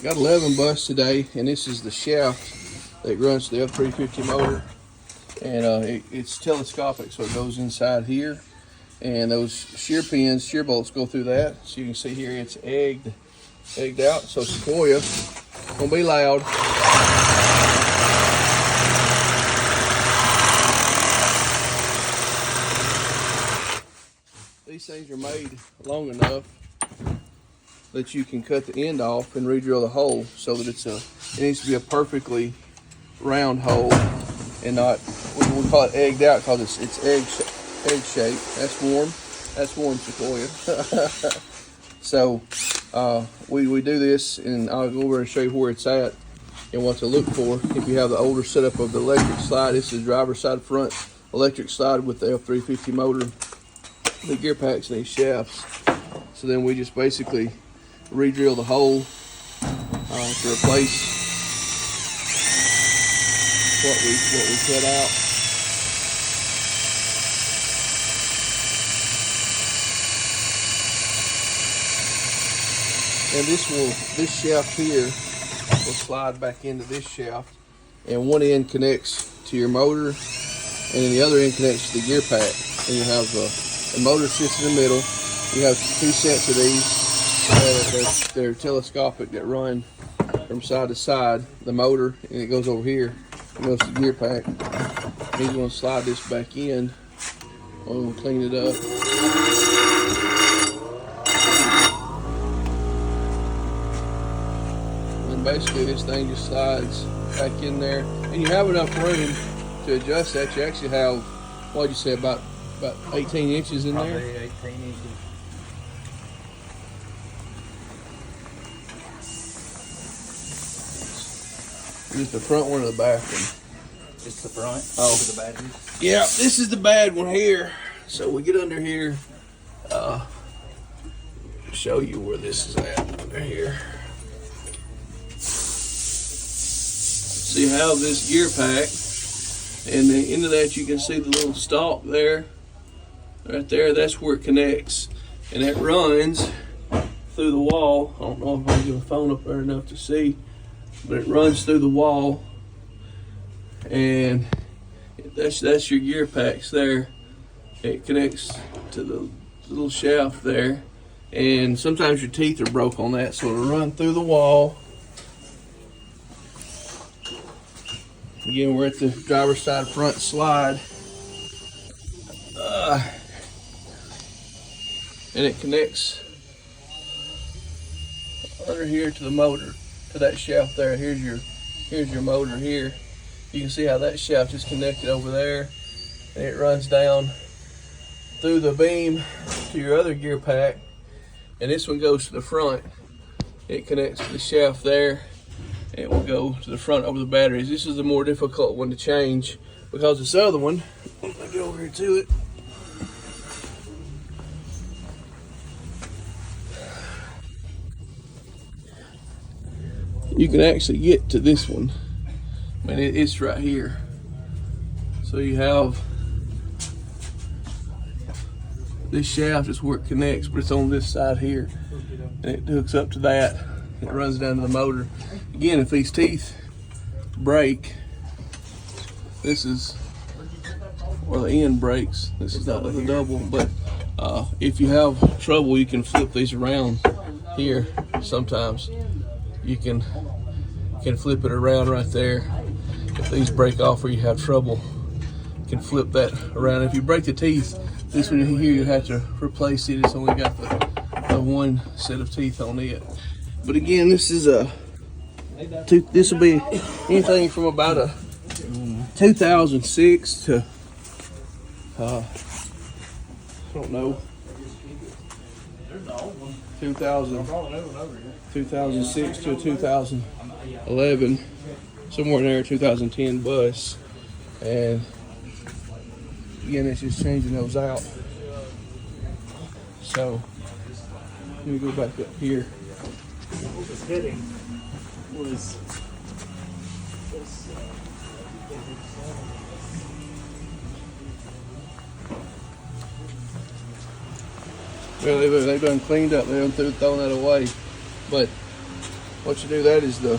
Got 11 bus today, and this is the shaft that runs the F350 motor, and it's telescopic, so it goes inside here, and those shear pins, shear bolts go through that. So you can see here it's egged out. So Sequoia gonna be loud. These things are made long enough that you can cut the end off and re-drill the hole so that it needs to be a perfectly round hole and not, we call it egged out because it's egg shaped. That's warm Sequoia. So we do this, and I'll go over and show you where it's at and what to look for. If you have the older setup of the electric slide, this is driver's side front electric slide with the F350 motor, the gear packs and these shafts. So then we just basically re-drill the hole to replace what we cut out. And this shaft here will slide back into this shaft, and one end connects to your motor, and then the other end connects to the gear pack. And you have the motor sits in the middle. You have two sets of these. They're telescopic that run from side to side. The motor, and it goes over here. It goes to the gear pack. He's going to slide this back in. We'll clean it up. And basically, this thing just slides back in there, and you have enough room to adjust that. You actually have, what'd you say, about 18 inches in there? Probably 18 inches. Is this the front one or the back one? It's the front. Oh, the bad one. Yeah, this is the bad one here. So we get under here. Show you where this is at under here. So you have this gear pack, and the end of that you can see the little stalk there. Right there, that's where it connects, and it runs through the wall. I don't know if I can get my phone up there enough to see, but it runs through the wall, and that's your gear packs there. It connects to the little shaft there, and sometimes your teeth are broke on that, so it'll run through the wall. Again, we're at the driver's side front slide. And it connects under here to the motor, to that shaft there. Here's your motor here. You can see how that shaft is connected over there, and it runs down through the beam to your other gear pack, and this one goes to the front. It connects to the shaft there, and it will go to the front over the batteries. This is the more difficult one to change because this other one, let me go over here to it. You can actually get to this one. I mean, it's right here. So you have this shaft is where it connects, but it's on this side here, and it hooks up to that. It runs down to the motor. Again, if these teeth break, this is where the end breaks. This is not like a double, but if you have trouble, you can flip these around here. Sometimes you can flip it around right there. If these break off or you have trouble, you can flip that around. If you break the teeth, this one here you have to replace it. It's only got the one set of teeth on it. But again, this is this will be anything from about a 2006 to I don't know, 2006 to a 2011, somewhere in there, 2010 bus. And again, it's just changing those out. So let me go back up here. What was hitting was this. Well, they've done cleaned up. They've thrown that away. But what you do that is you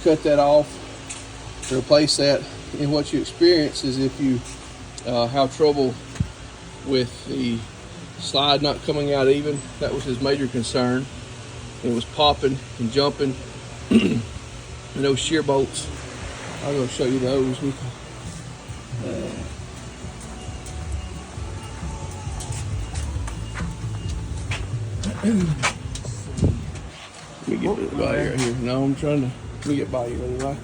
cut that off to replace that. And what you experience is if you have trouble with the slide not coming out even, that was his major concern. It was popping and jumping. And those shear bolts, I'll go show you those. Let me get by you right here. No, I'm trying to. Let me get by you anyway.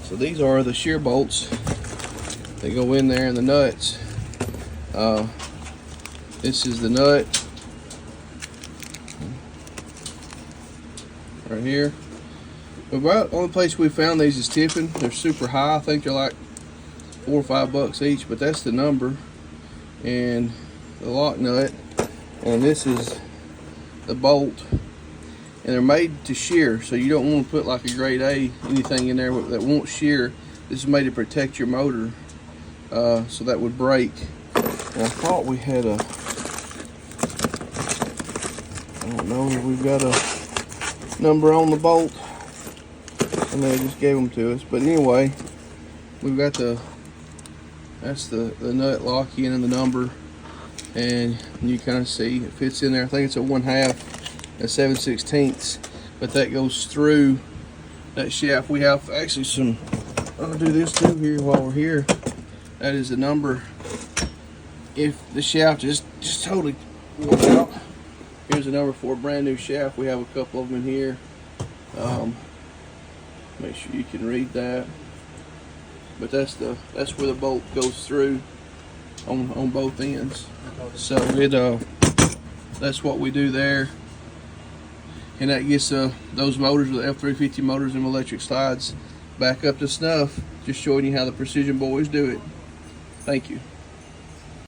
So these are the shear bolts. They go in there in the nuts. This is the nut right here. About the only place we found these is Tiffin. They're super high. I think they're like $4 or $5 each, but that's the number. And the lock nut. And this is the bolt. And they're made to shear, so you don't want to put like a grade A anything in there that won't shear. This is made to protect your motor, so that would break. And I thought we had a, I don't know if we've got a number on the bolt, and they just gave them to us. But anyway, we've got that's the nut lock in and the number, and you kind of see it fits in there. I think it's a 1/2 and 7/16, but that goes through that shaft. We have actually some, I'll do this too here while we're here. That is the number. If the shaft is just totally worn out, here's the number for a brand new shaft. We have a couple of them in here. Make sure you can read that. But that's where the bolt goes through on both ends. So that's what we do there. And that gets those motors, the F350 motors and electric slides, back up to snuff. Just showing you how the Precision boys do it. Thank you.